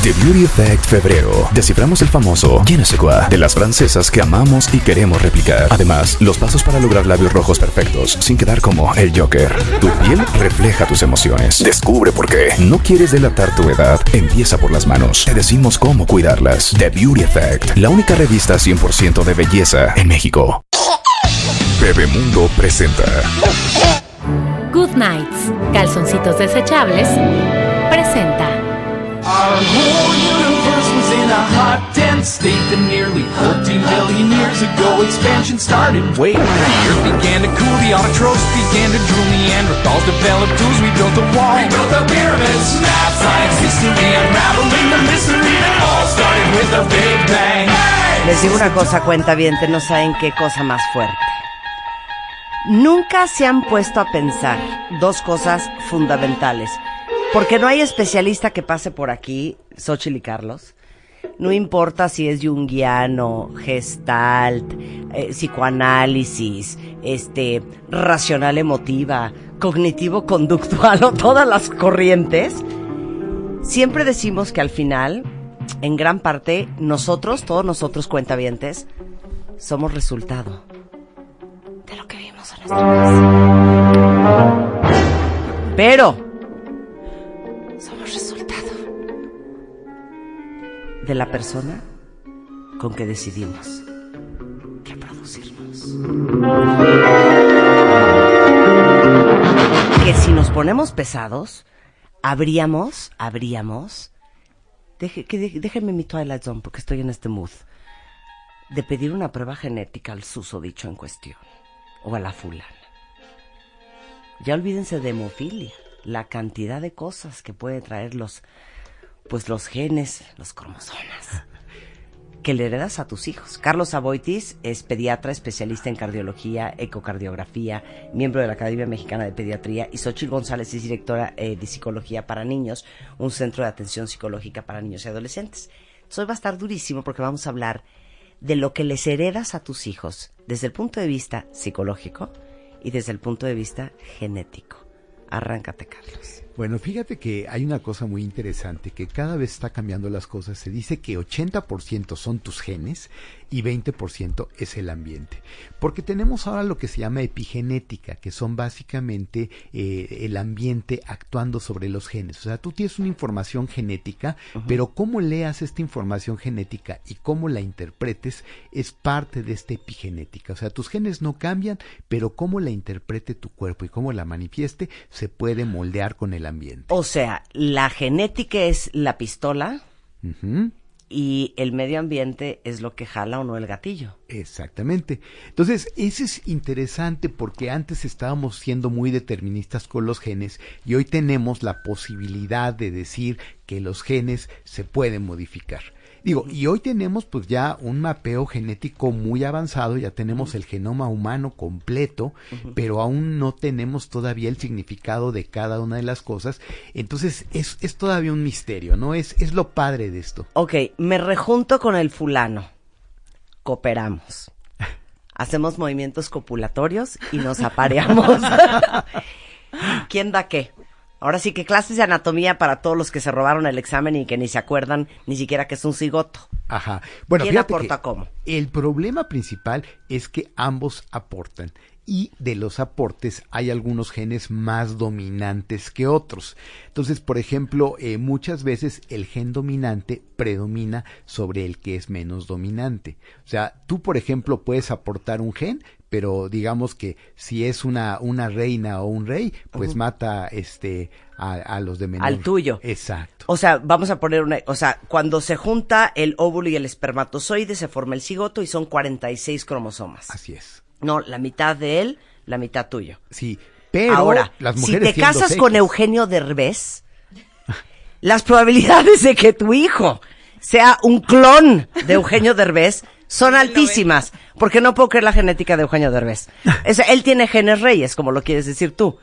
The Beauty Effect Febrero. Desciframos el famoso je ne sais quoi de las francesas que amamos y queremos replicar. Además, los pasos para lograr labios rojos perfectos sin quedar como el Joker. Tu piel refleja tus emociones. Descubre por qué. ¿No quieres delatar tu edad? Empieza por las manos. Te decimos cómo cuidarlas. The Beauty Effect, la única revista 100% de belleza en México. Bebemundo presenta Good Nights, calzoncitos desechables, presenta. Our whole universe was in a hot, dense state that nearly 14 billion years ago expansion started. Wait, the earth began to cool, the autotrophs began to drool, Neanderthals developed tools, we built a wall, we built the pyramids, math, science, history, unraveling the mystery that all started with a big bang. Les digo una cosa, cuentavientes, no saben qué cosa más fuerte. Nunca se han puesto a pensar dos cosas fundamentales. Porque no hay especialista que pase por aquí, Xóchitl y Carlos. No importa si es junguiano, gestalt, psicoanálisis, racional emotiva, cognitivo-conductual o todas las corrientes. Siempre decimos que al final, en gran parte, nosotros, todos nosotros cuentavientes, somos resultado de lo que vimos en nuestra casa. Pero somos resultado de la persona con que decidimos reproducirnos. Que si nos ponemos pesados, habríamos, déjenme mi Twilight Zone porque estoy en este mood, de pedir una prueba genética al susodicho en cuestión, o a la fulana. Ya olvídense de hemofilia, la cantidad de cosas que puede traer los genes, los cromosomas, que le heredas a tus hijos. Carlos Aboitis es pediatra, especialista en cardiología, ecocardiografía, miembro de la Academia Mexicana de Pediatría, y Xóchitl González es directora de Psicología para Niños, un centro de atención psicológica para niños y adolescentes. Entonces hoy va a estar durísimo porque vamos a hablar de lo que les heredas a tus hijos desde el punto de vista psicológico y desde el punto de vista genético. Arráncate, Carlos. Bueno, fíjate que hay una cosa muy interesante, que cada vez está cambiando las cosas. Se dice que 80% son tus genes y 20% es el ambiente. Porque tenemos ahora lo que se llama epigenética, que son básicamente el ambiente actuando sobre los genes. O sea, tú tienes una información genética, pero cómo leas esta información genética y cómo la interpretes es parte de esta epigenética. O sea, tus genes no cambian, pero cómo la interprete tu cuerpo y cómo la manifieste se puede moldear con el ambiente. O sea, la genética es la pistola y el medio ambiente es lo que jala o no el gatillo. Exactamente. Entonces, eso es interesante porque antes estábamos siendo muy deterministas con los genes y hoy tenemos la posibilidad de decir que los genes se pueden modificar. Y hoy tenemos pues ya un mapeo genético muy avanzado, ya tenemos el genoma humano completo, pero aún no tenemos todavía el significado de cada una de las cosas. Entonces es todavía un misterio, ¿no? Es lo padre de esto. Ok, me rejunto con el fulano. Cooperamos. Hacemos movimientos copulatorios y nos apareamos. ¿Quién da qué? Ahora sí que clases de anatomía para todos los que se robaron el examen y que ni se acuerdan ni siquiera que es un cigoto. Ajá. Bueno, ¿quién aporta cómo? El problema principal es que ambos aportan. Y de los aportes hay algunos genes más dominantes que otros. Entonces, por ejemplo, muchas veces el gen dominante predomina sobre el que es menos dominante. O sea, tú, por ejemplo, puedes aportar un gen, pero digamos que si es una reina o un rey, pues mata a los de menor. Al tuyo. Exacto. O sea, vamos a poner cuando se junta el óvulo y el espermatozoide se forma el cigoto y son 46 cromosomas. Así es. No, la mitad de él, la mitad tuyo. Sí, pero ahora, las mujeres si te casas 2X. con Eugenio Derbez, las probabilidades de que tu hijo sea un clon de Eugenio Derbez son altísimas, porque no puedo creer la genética de Eugenio Derbez. Él tiene genes reyes, como lo quieres decir tú.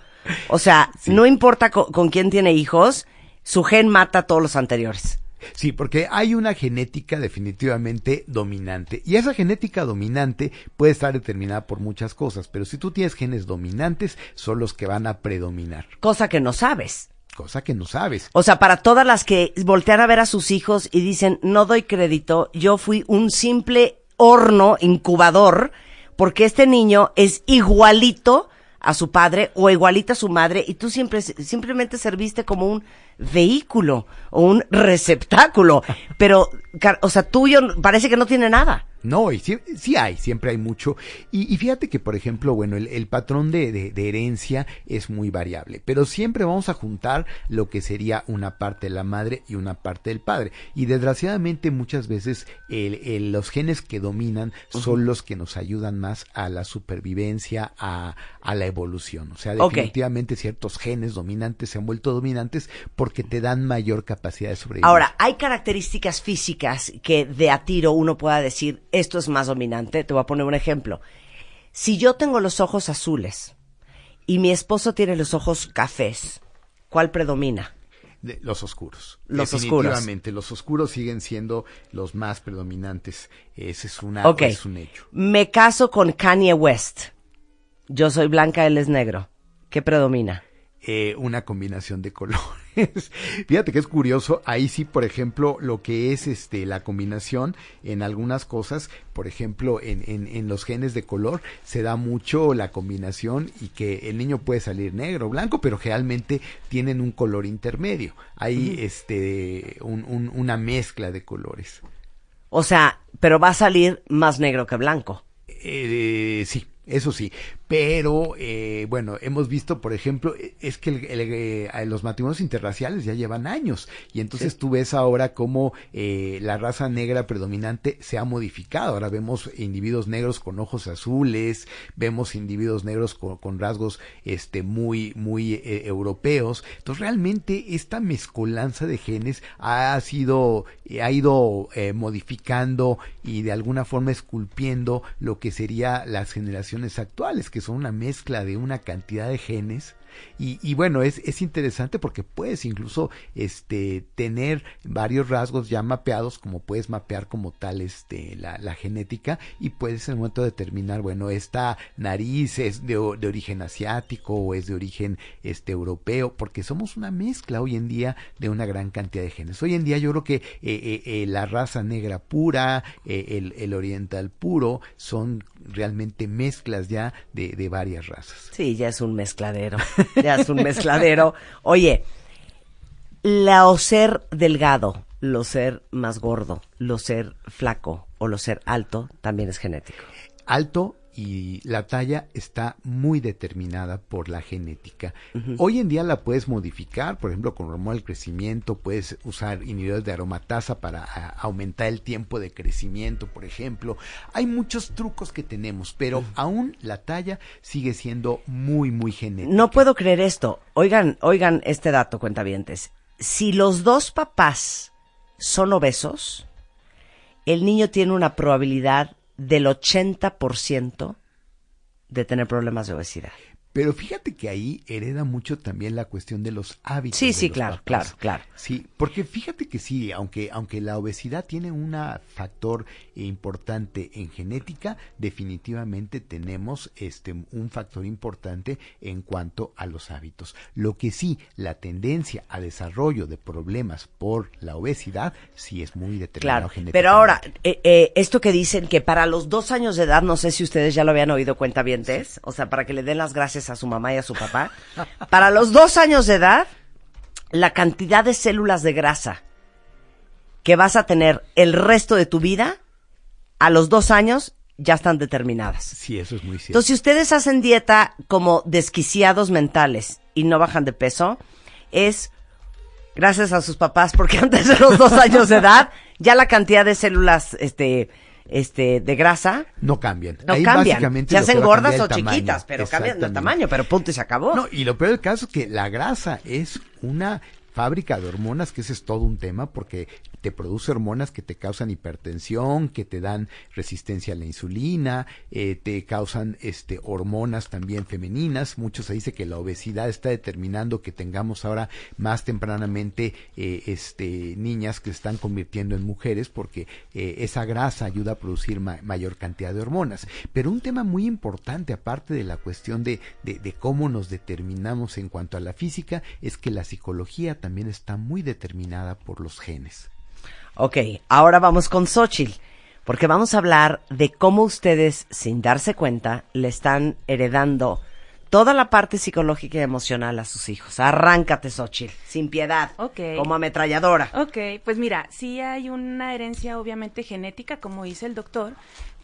O sea, sí. No importa con quién tiene hijos, su gen mata a todos los anteriores. Sí, porque hay una genética definitivamente dominante. Y esa genética dominante puede estar determinada por muchas cosas, pero si tú tienes genes dominantes, son los que van a predominar. Cosa que no sabes. cosa que no sabes. O sea, para todas las que voltean a ver a sus hijos y dicen, no doy crédito, yo fui un simple horno incubador, porque este niño es igualito a su padre o igualita a su madre y tú simplemente serviste como un vehículo o un receptáculo, pero, o sea, tuyo parece que no tiene nada. No, y sí hay, siempre hay mucho. Y fíjate que, por ejemplo, bueno, el patrón de herencia es muy variable, pero siempre vamos a juntar lo que sería una parte de la madre y una parte del padre. Y desgraciadamente muchas veces los genes que dominan son los que nos ayudan más a la supervivencia, a la evolución. O sea, definitivamente ciertos genes dominantes se han vuelto dominantes porque te dan mayor capacidad de sobrevivir. Ahora, hay características físicas que de a tiro uno pueda decir, esto es más dominante. Te voy a poner un ejemplo. Si yo tengo los ojos azules y mi esposo tiene los ojos cafés, ¿cuál predomina? Los oscuros. Los Definitivamente, los oscuros siguen siendo los más predominantes. Ese es un hecho. Me caso con Kanye West. Yo soy blanca, él es negro. ¿Qué predomina? Una combinación de colores. Fíjate que es curioso, ahí sí, por ejemplo, lo que es la combinación en algunas cosas, por ejemplo, en los genes de color, se da mucho la combinación y que el niño puede salir negro o blanco, pero generalmente tienen un color intermedio. Hay una mezcla de colores. O sea, pero va a salir más negro que blanco. Sí. Eso sí, pero bueno, hemos visto, por ejemplo, es que los matrimonios interraciales ya llevan años y entonces tú ves ahora cómo la raza negra predominante se ha modificado. Ahora vemos individuos negros con ojos azules, vemos individuos negros con rasgos muy europeos. Entonces realmente esta mezcolanza de genes ha ido modificando y de alguna forma esculpiendo lo que sería las generaciones actuales, que son una mezcla de una cantidad de genes. Y bueno, es interesante porque puedes incluso tener varios rasgos ya mapeados, como puedes mapear como tal la genética, y puedes en el momento determinar, bueno, esta nariz es de origen asiático o es de origen europeo, porque somos una mezcla hoy en día de una gran cantidad de genes. Hoy en día yo creo que la raza negra pura, el oriental puro, son realmente mezclas ya de varias razas. Sí, ya es un mezcladero. Ya es un mezcladero. Oye, lo ser delgado, lo ser más gordo, lo ser flaco o lo ser alto también es genético. Alto y la talla está muy determinada por la genética. Hoy en día la puedes modificar, por ejemplo, con hormona del crecimiento, puedes usar inhibidores de aromatasa para aumentar el tiempo de crecimiento, por ejemplo. Hay muchos trucos que tenemos, pero aún la talla sigue siendo muy genética. No puedo creer esto. Oigan este dato, cuentavientes. Si los dos papás son obesos, el niño tiene una probabilidad del 80% de tener problemas de obesidad. Pero fíjate que ahí hereda mucho también la cuestión de los hábitos. Sí, claro. Sí, porque fíjate que sí, aunque la obesidad tiene un factor importante en genética, definitivamente tenemos un factor importante en cuanto a los hábitos. Lo que sí, la tendencia a desarrollo de problemas por la obesidad sí es muy determinado genéticamente. Pero ahora, esto que dicen que para los 2 años de edad, no sé si ustedes ya lo habían oído, cuentavientes, o sea, para que le den las gracias a su mamá y a su papá, para los 2 años de edad, la cantidad de células de grasa que vas a tener el resto de tu vida, a los 2 años ya están determinadas. Sí, eso es muy cierto. Entonces, si ustedes hacen dieta como desquiciados mentales y no bajan de peso, es gracias a sus papás, porque antes de los 2 años de edad, ya la cantidad de células de grasa no cambian. No ahí cambian. Se hacen gordas o tamaño, chiquitas, pero cambian de tamaño, pero punto y se acabó. No, y lo peor del caso es que la grasa es una fábrica de hormonas, que ese es todo un tema, porque te produce hormonas que te causan hipertensión, que te dan resistencia a la insulina, te causan hormonas también femeninas. Mucho se dice que la obesidad está determinando que tengamos ahora más tempranamente niñas que se están convirtiendo en mujeres, porque esa grasa ayuda a producir mayor cantidad de hormonas. Pero un tema muy importante, aparte de la cuestión de cómo nos determinamos en cuanto a la física, es que la psicología también está muy determinada por los genes. Ok, ahora vamos con Xóchitl, porque vamos a hablar de cómo ustedes, sin darse cuenta, le están heredando toda la parte psicológica y emocional a sus hijos. Arráncate, Xóchitl, sin piedad, como ametralladora. Ok, pues mira, sí hay una herencia obviamente genética, como dice el doctor,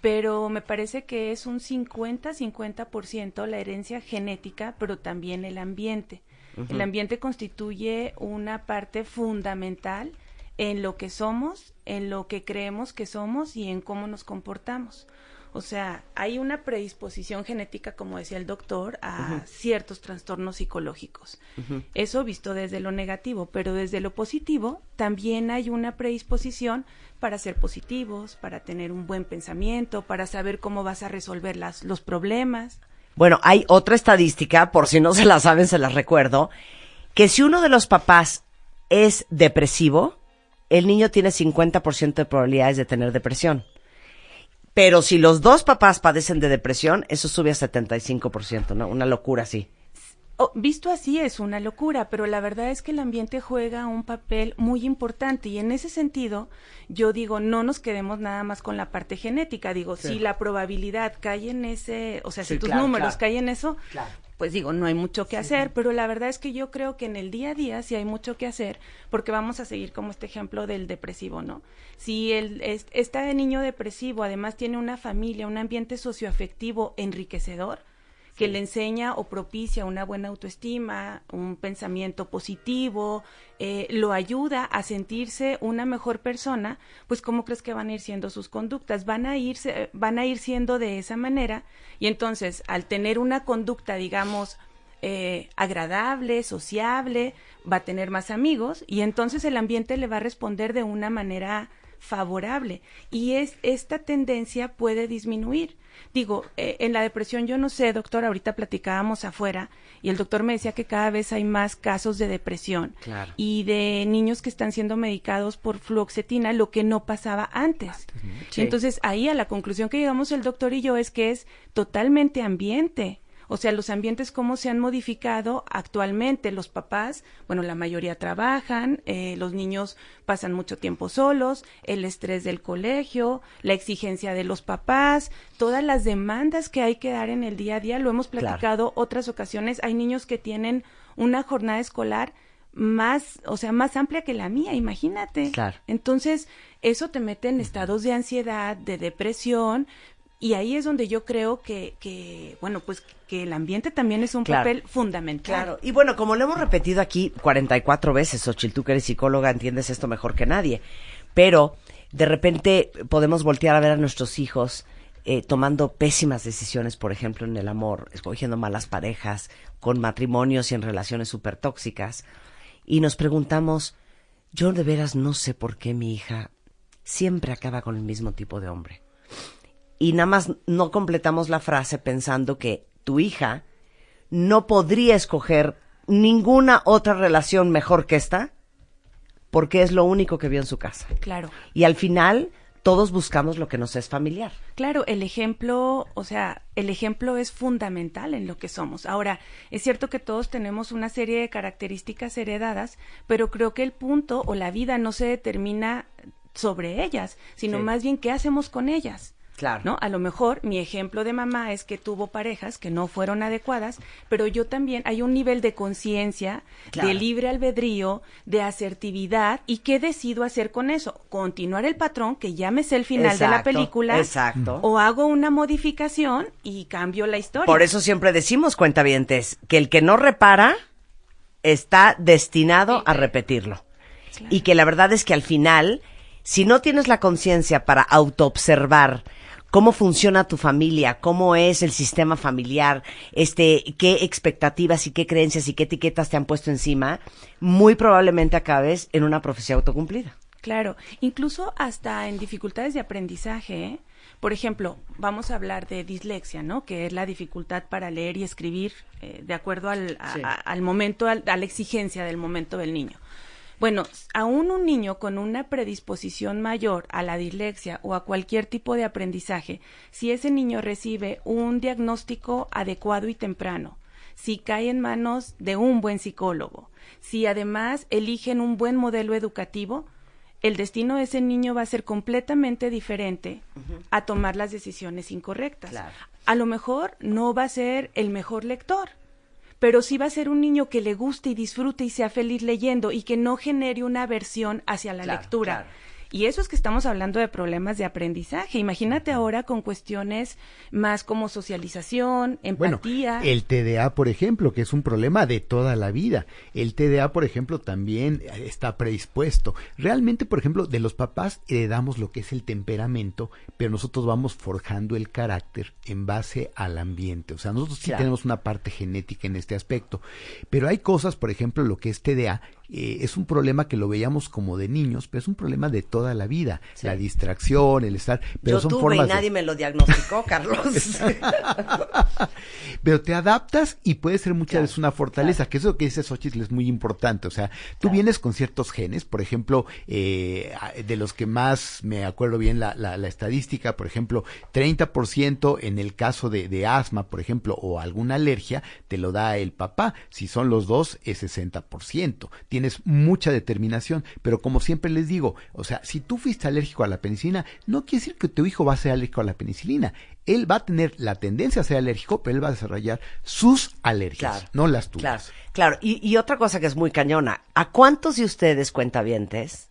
pero me parece que es un 50% la herencia genética, pero también el ambiente. Uh-huh. El ambiente constituye una parte fundamental en lo que somos, en lo que creemos que somos y en cómo nos comportamos. O sea, hay una predisposición genética, como decía el doctor, a ciertos trastornos psicológicos. Eso visto desde lo negativo, pero desde lo positivo también hay una predisposición para ser positivos, para tener un buen pensamiento, para saber cómo vas a resolver los problemas. Bueno, hay otra estadística, por si no se la saben, se las recuerdo, que si uno de los papás es depresivo, el niño tiene 50% de probabilidades de tener depresión. Pero si los dos papás padecen de depresión, eso sube a 75%, ¿no? Una locura así. Visto así es una locura, pero la verdad es que el ambiente juega un papel muy importante y en ese sentido yo digo, no nos quedemos nada más con la parte genética, digo, sí. Si la probabilidad cae en ese, o sea, sí, si tus números caen en eso, pues digo, no hay mucho que hacer, pero la verdad es que yo creo que en el día a día sí hay mucho que hacer, porque vamos a seguir como este ejemplo del depresivo, ¿no? Si este niño depresivo además tiene una familia, un ambiente socioafectivo enriquecedor, que le enseña o propicia una buena autoestima, un pensamiento positivo, lo ayuda a sentirse una mejor persona, pues ¿cómo crees que van a ir siendo sus conductas? Van a ir siendo de esa manera, y entonces al tener una conducta, digamos, agradable, sociable, va a tener más amigos, y entonces el ambiente le va a responder de una manera favorable, y esta tendencia puede disminuir. Digo, en la depresión, yo no sé, doctor, ahorita platicábamos afuera y el doctor me decía que cada vez hay más casos de depresión y de niños que están siendo medicados por fluoxetina, lo que no pasaba antes. Sí. Entonces, ahí a la conclusión que llegamos el doctor y yo es que es totalmente ambiente. O sea, los ambientes cómo se han modificado actualmente. Los papás, bueno, la mayoría trabajan, los niños pasan mucho tiempo solos, el estrés del colegio, la exigencia de los papás, todas las demandas que hay que dar en el día a día. Lo hemos platicado otras ocasiones. Hay niños que tienen una jornada escolar más amplia que la mía, imagínate. Claro. Entonces, eso te mete en estados de ansiedad, de depresión. Y ahí es donde yo creo que bueno, pues que el ambiente también es un papel fundamental. Claro, y bueno, como lo hemos repetido aquí 44 veces, Xóchitl, tú que eres psicóloga, entiendes esto mejor que nadie, pero de repente podemos voltear a ver a nuestros hijos tomando pésimas decisiones, por ejemplo, en el amor, escogiendo malas parejas, con matrimonios y en relaciones súper tóxicas, y nos preguntamos, yo de veras no sé por qué mi hija siempre acaba con el mismo tipo de hombre. Y nada más no completamos la frase pensando que tu hija no podría escoger ninguna otra relación mejor que esta porque es lo único que vio en su casa. Claro. Y al final todos buscamos lo que nos es familiar. Claro, el ejemplo es fundamental en lo que somos. Ahora, es cierto que todos tenemos una serie de características heredadas, pero creo que el punto o la vida no se determina sobre ellas, sino más bien qué hacemos con ellas. Claro. ¿No? A lo mejor mi ejemplo de mamá es que tuvo parejas que no fueron adecuadas, pero yo también hay un nivel de conciencia, de libre albedrío, de asertividad, y ¿qué decido hacer con eso? Continuar el patrón, que ya me sé el final de la película, o hago una modificación y cambio la historia. Por eso siempre decimos, cuentavientes, que el que no repara está destinado a repetirlo. Claro. Y que la verdad es que al final, si no tienes la conciencia para autoobservar cómo funciona tu familia, cómo es el sistema familiar, qué expectativas y qué creencias y qué etiquetas te han puesto encima, muy probablemente acabes en una profecía autocumplida. Claro, incluso hasta en dificultades de aprendizaje, ¿eh? Por ejemplo, vamos a hablar de dislexia, ¿no? Que es la dificultad para leer y escribir de acuerdo al momento, a la exigencia del momento del niño. Bueno, aún un niño con una predisposición mayor a la dislexia o a cualquier tipo de aprendizaje, si ese niño recibe un diagnóstico adecuado y temprano, si cae en manos de un buen psicólogo, si además eligen un buen modelo educativo, el destino de ese niño va a ser completamente diferente a tomar las decisiones incorrectas. Claro. A lo mejor no va a ser el mejor lector, pero sí va a ser un niño que le guste y disfrute y sea feliz leyendo y que no genere una aversión hacia la lectura. Claro. Y eso es que estamos hablando de problemas de aprendizaje. Imagínate ahora con cuestiones más como socialización, empatía. Bueno, el TDA, por ejemplo, que es un problema de toda la vida. El TDA, por ejemplo, también está predispuesto. Realmente, por ejemplo, de los papás heredamos lo que es el temperamento, pero nosotros vamos forjando el carácter en base al ambiente. O sea, nosotros sí tenemos una parte genética en este aspecto. Pero hay cosas, por ejemplo, lo que es TDA, es un problema que lo veíamos como de niños, pero es un problema de toda la vida. Sí. La distracción, el estar... Pero yo son tuve formas y nadie me lo diagnosticó, Carlos. Pero te adaptas y puede ser muchas veces una fortaleza, que eso que dice Xochitl es muy importante. O sea, tú vienes con ciertos genes, por ejemplo, de los que más me acuerdo bien la estadística, por ejemplo, 30% en el caso de asma, por ejemplo, o alguna alergia, te lo da el papá. Si son los dos, es 60%. Tienes mucha determinación, pero como siempre les digo, o sea, si tú fuiste alérgico a la penicilina, no quiere decir que tu hijo va a ser alérgico a la penicilina. Él va a tener la tendencia a ser alérgico, pero él va a desarrollar sus alergias, no las tuyas. Claro. Y otra cosa que es muy cañona, ¿a cuántos de ustedes, cuentavientes,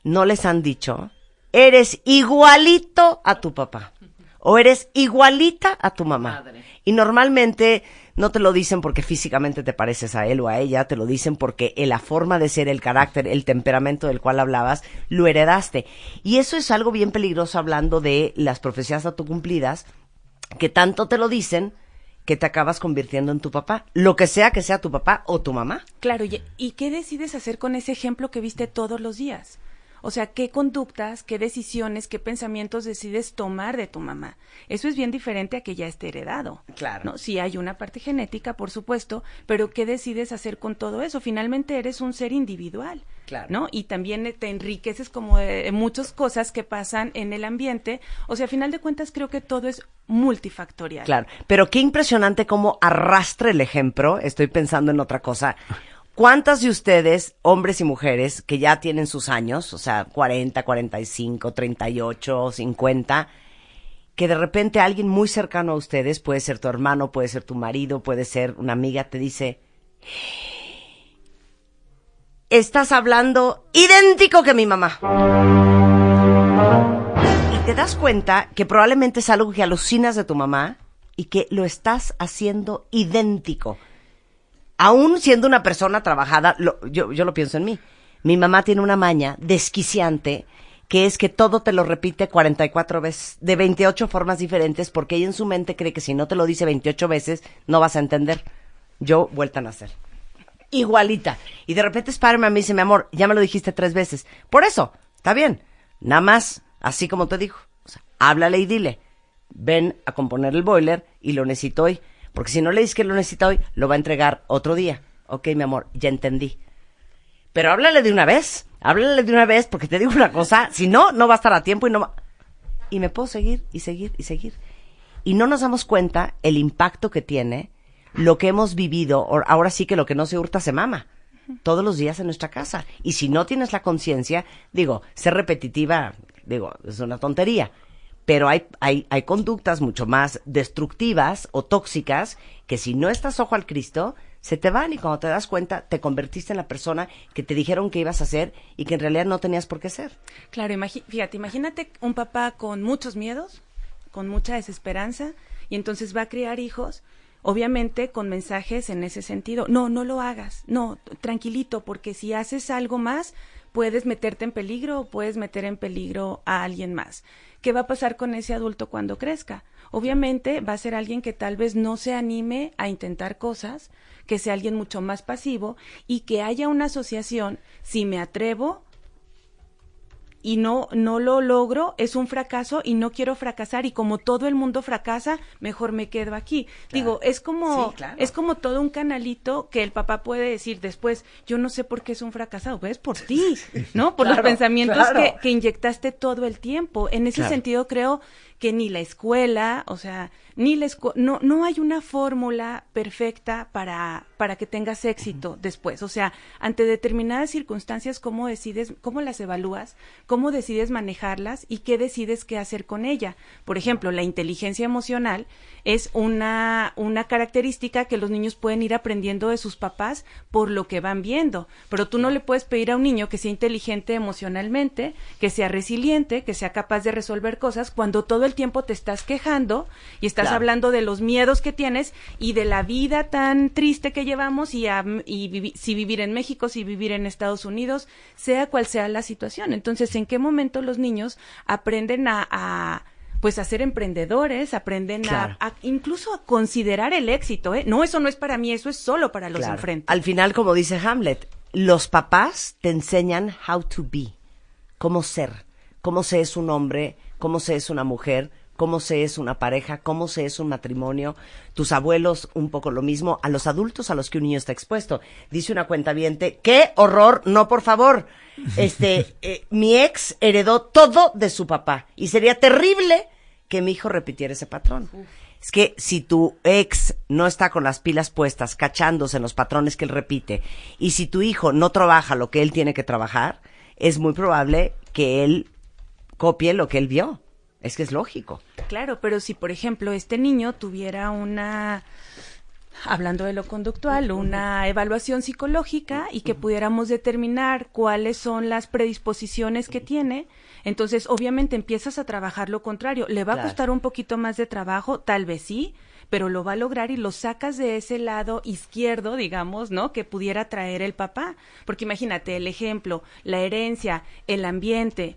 no les han dicho, eres igualito a tu papá? O eres igualita a tu mamá. Madre. Y normalmente no te lo dicen porque físicamente te pareces a él o a ella, te lo dicen porque la forma de ser, el carácter, el temperamento del cual hablabas, lo heredaste. Y eso es algo bien peligroso hablando de las profecías autocumplidas, que tanto te lo dicen que te acabas convirtiendo en tu papá, lo que sea tu papá o tu mamá. Claro, ¿y qué decides hacer con ese ejemplo que viste todos los días? O sea, ¿qué conductas, qué decisiones, qué pensamientos decides tomar de tu mamá? Eso es bien diferente a que ya esté heredado. Claro. ¿No? Sí hay una parte genética, por supuesto, pero ¿qué decides hacer con todo eso? Finalmente eres un ser individual. Claro. ¿No? Y también te enriqueces como de muchas cosas que pasan en el ambiente. O sea, a final de cuentas creo que todo es multifactorial. Claro, pero qué impresionante cómo arrastra el ejemplo. Estoy pensando en otra cosa. ¿Cuántas de ustedes, hombres y mujeres, que ya tienen sus años, o sea, 40, 45, 38, 50, que de repente alguien muy cercano a ustedes, puede ser tu hermano, puede ser tu marido, puede ser una amiga, te dice, estás hablando idéntico que mi mamá? Y te das cuenta que probablemente es algo que alucinas de tu mamá y que lo estás haciendo idéntico. Aún siendo una persona trabajada, yo lo pienso en mí. Mi mamá tiene una maña desquiciante, que es que todo te lo repite 44 veces, de 28 formas diferentes, porque ella en su mente cree que si no te lo dice 28 veces, no vas a entender. Yo, vuelta a nacer. Igualita. Y de repente Spider-Man me dice, mi amor, ya me lo dijiste 3 veces. Por eso, está bien. Nada más, así como te dijo. O sea, háblale y dile, ven a componer el boiler y lo necesito hoy. Porque si no le dices que lo necesita hoy, lo va a entregar otro día. Ok, mi amor, ya entendí. Pero háblale de una vez porque te digo una cosa, si no, no va a estar a tiempo y me puedo seguir y seguir y seguir. Y no nos damos cuenta el impacto que tiene lo que hemos vivido, ahora sí que lo que no se hurta se mama, todos los días en nuestra casa. Y si no tienes la conciencia, ser repetitiva, es una tontería. Pero hay conductas mucho más destructivas o tóxicas que si no estás ojo al Cristo, se te van y cuando te das cuenta te convertiste en la persona que te dijeron que ibas a ser y que en realidad no tenías por qué ser. Claro, imagínate un papá con muchos miedos, con mucha desesperanza y entonces va a criar hijos, obviamente con mensajes en ese sentido. No lo hagas, no, tranquilito, porque si haces algo más, puedes meterte en peligro o puedes meter en peligro a alguien más. ¿Qué va a pasar con ese adulto cuando crezca? Obviamente va a ser alguien que tal vez no se anime a intentar cosas, que sea alguien mucho más pasivo y que haya una asociación, si me atrevo y no lo logro, es un fracaso y no quiero fracasar, y como todo el mundo fracasa, mejor me quedo aquí. Claro. Digo, es como todo un canalito que el papá puede decir después, yo no sé por qué es un fracasado, pues por ti, ¿no? Por los pensamientos que inyectaste todo el tiempo. En ese sentido creo que ni la escuela, o sea, no hay una fórmula perfecta para que tengas éxito después. O sea, ante determinadas circunstancias, ¿cómo decides, cómo las evalúas, cómo decides manejarlas y qué decides qué hacer con ella? Por ejemplo, la inteligencia emocional es una característica que los niños pueden ir aprendiendo de sus papás por lo que van viendo, pero tú no le puedes pedir a un niño que sea inteligente emocionalmente, que sea resiliente, que sea capaz de resolver cosas, cuando todo el tiempo te estás quejando y estás hablando de los miedos que tienes y de la vida tan triste que llevamos si vivir en México, si vivir en Estados Unidos, sea cual sea la situación. Entonces, ¿en qué momento los niños aprenden a ser emprendedores, aprenden incluso a considerar el éxito, ¿eh? No, eso no es para mí, eso es solo para los enfrente. Al final, como dice Hamlet, los papás te enseñan how to be, cómo ser, cómo se es un hombre, cómo se es una mujer, cómo se es una pareja, cómo se es un matrimonio. Tus abuelos un poco lo mismo, a los adultos a los que un niño está expuesto. Dice una cuentaviente, ¡qué horror! No, por favor. Mi ex heredó todo de su papá y sería terrible que mi hijo repitiera ese patrón. Es que si tu ex no está con las pilas puestas, cachándose en los patrones que él repite, y si tu hijo no trabaja lo que él tiene que trabajar, es muy probable que él copie lo que él vio. Es que es lógico. Claro, pero si, por ejemplo, este niño tuviera hablando de lo conductual, una evaluación psicológica y que pudiéramos determinar cuáles son las predisposiciones que tiene, entonces obviamente empiezas a trabajar lo contrario. ¿Le va a costar un poquito más de trabajo? Tal vez sí, pero lo va a lograr y lo sacas de ese lado izquierdo, digamos, ¿no? Que pudiera traer el papá. Porque imagínate, el ejemplo, la herencia, el ambiente.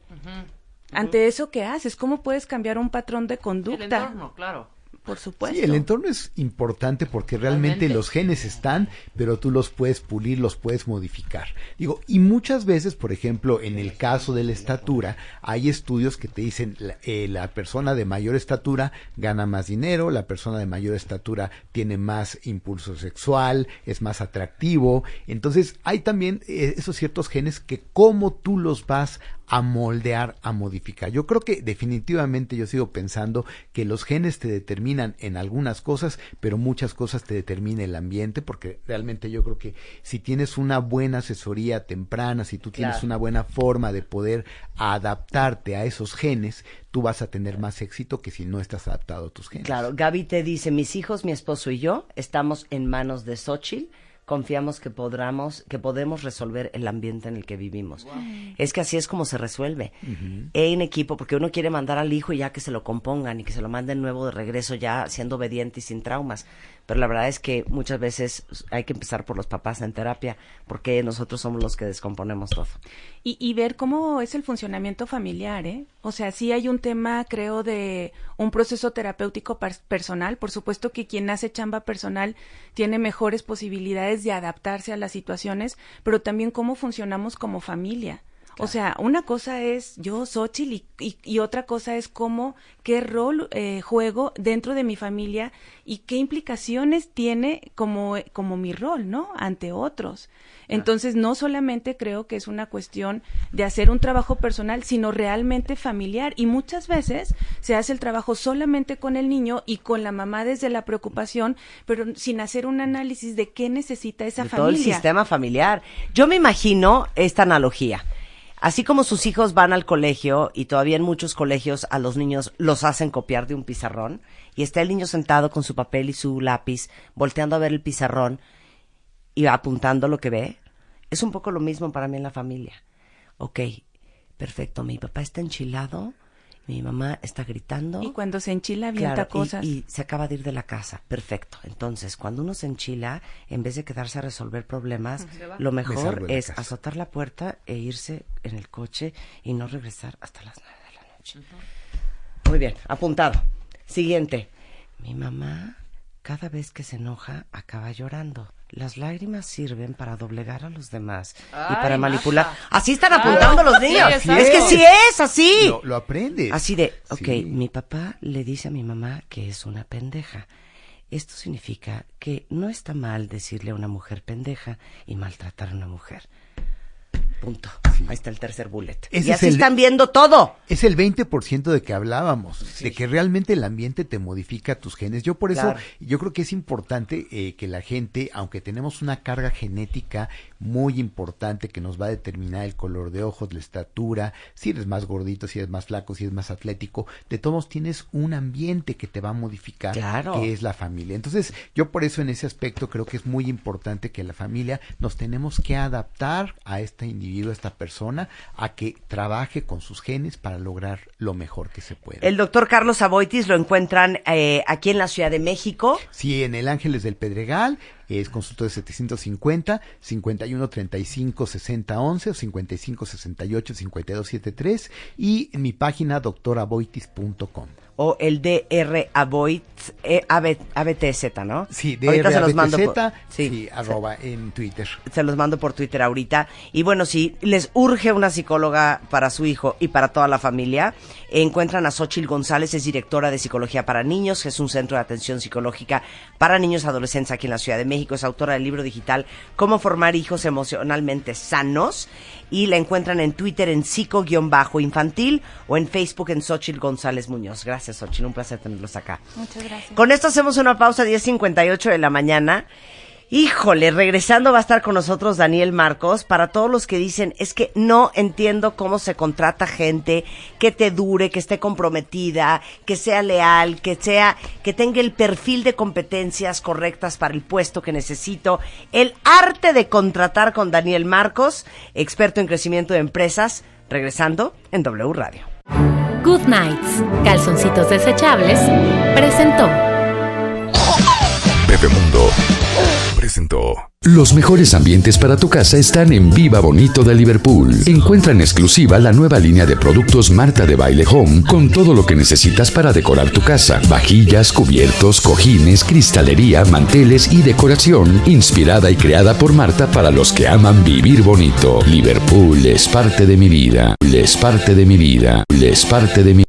Ante eso, ¿qué haces? ¿Cómo puedes cambiar un patrón de conducta? El entorno, claro. Por supuesto. Sí, el entorno es importante porque realmente los genes están, pero tú los puedes pulir, los puedes modificar. Digo, y muchas veces, por ejemplo, en el caso de la estatura, hay estudios que te dicen la persona de mayor estatura gana más dinero, la persona de mayor estatura tiene más impulso sexual, es más atractivo. Entonces, hay también esos ciertos genes que cómo tú los vas a moldear, a modificar. Yo creo que definitivamente yo sigo pensando que los genes te determinan en algunas cosas, pero muchas cosas te determina el ambiente, porque realmente yo creo que si tienes una buena asesoría temprana, si tú tienes una buena forma de poder adaptarte a esos genes, tú vas a tener más éxito que si no estás adaptado a tus genes. Claro, Gaby te dice, mis hijos, mi esposo y yo estamos en manos de Xóchitl. Confiamos que podemos resolver el ambiente en el que vivimos. Wow. Es que así es como se resuelve. En equipo, porque uno quiere mandar al hijo y ya que se lo compongan y que se lo manden nuevo de regreso ya siendo obediente y sin traumas. Pero la verdad es que muchas veces hay que empezar por los papás en terapia, porque nosotros somos los que descomponemos todo. Y ver cómo es el funcionamiento familiar, ¿eh? O sea, sí hay un tema, creo, de un proceso terapéutico personal. Por supuesto que quien hace chamba personal tiene mejores posibilidades de adaptarse a las situaciones, pero también cómo funcionamos como familia. O sea, una cosa es yo, Xóchitl, y otra cosa es qué rol juego dentro de mi familia y qué implicaciones tiene como mi rol, ¿no? Ante otros. Entonces, no solamente creo que es una cuestión de hacer un trabajo personal, sino realmente familiar. Y muchas veces se hace el trabajo solamente con el niño y con la mamá desde la preocupación, pero sin hacer un análisis de qué necesita esa familia. Todo el sistema familiar. Yo me imagino esta analogía. Así como sus hijos van al colegio y todavía en muchos colegios a los niños los hacen copiar de un pizarrón y está el niño sentado con su papel y su lápiz volteando a ver el pizarrón y apuntando lo que ve, es un poco lo mismo para mí en la familia. Ok, perfecto, mi papá está enchilado mi mamá está gritando. Y cuando se enchila avienta cosas. Y se acaba de ir de la casa. Perfecto. Entonces, cuando uno se enchila, en vez de quedarse a resolver problemas, lo mejor es azotar la puerta e irse en el coche y no regresar hasta las 9 de la noche. Muy bien, apuntado. Siguiente. Mi mamá, cada vez que se enoja, acaba llorando. Las lágrimas sirven para doblegar a los demás y para manipular. Así están apuntando los niños. Sí, es que sí es así. Lo aprendes. Así de, ok, Sí. mi papá le dice a mi mamá que es una pendeja. Esto significa que no está mal decirle a una mujer pendeja y maltratar a una mujer. Punto. Ahí está el tercer bullet. Ese y así es están viendo todo. Es el 20% de que hablábamos, de que realmente el ambiente te modifica tus genes. Yo por eso, Claro. yo creo que es importante que la gente, aunque tenemos una carga genética muy importante que nos va a determinar el color de ojos, la estatura, si eres más gordito, si eres más flaco, si eres más atlético, de todos tienes un ambiente que te va a modificar, Claro. que es la familia. Entonces, yo por eso en ese aspecto creo que es muy importante que la familia nos tenemos que adaptar a este individuo, a esta persona, a que trabaje con sus genes para lograr lo mejor que se pueda. El doctor Carlos Aboitis lo encuentran aquí en la Ciudad de México. Sí, en el Ángeles del Pedregal, es consultorio 750 51 35 60 11 o 55 68 52 73 y en mi página doctoraboitis.com. O el DR Aboitis, ABTZ, ¿no? Sí, Ahorita se los mando DRABTZ, por, sí, arroba en Twitter. Se los mando por Twitter ahorita. Y bueno, si les urge una psicóloga para su hijo y para toda la familia, encuentran a Xóchitl González, es directora de Psicología para Niños, que es un centro de atención psicológica para niños y adolescentes aquí en la Ciudad de México. Es autora del libro digital Cómo formar hijos emocionalmente sanos. Y la encuentran en Twitter en psico-infantil o en Facebook en Xóchitl González Muñoz. Gracias, Xóchitl, un placer tenerlos acá. Muchas gracias. Con esto hacemos una pausa, 10:58 de la mañana. Híjole, regresando va a estar con nosotros Daniel Marcos. Para todos los que dicen, es que no entiendo cómo se contrata gente que te dure, que esté comprometida, que sea leal, que tenga el perfil de competencias correctas para el puesto que necesito. El arte de contratar con Daniel Marcos, experto en crecimiento de empresas, regresando en W Radio. Good Nights, calzoncitos desechables, presentó. Bebemundo presentó. Los mejores ambientes para tu casa están en Viva Bonito de Liverpool. Encuentra en exclusiva la nueva línea de productos Marta de Baile Home con todo lo que necesitas para decorar tu casa. Vajillas, cubiertos, cojines, cristalería, manteles y decoración inspirada y creada por Marta para los que aman vivir bonito. Liverpool es parte de mi vida. Es parte de mi vida. Es parte de mi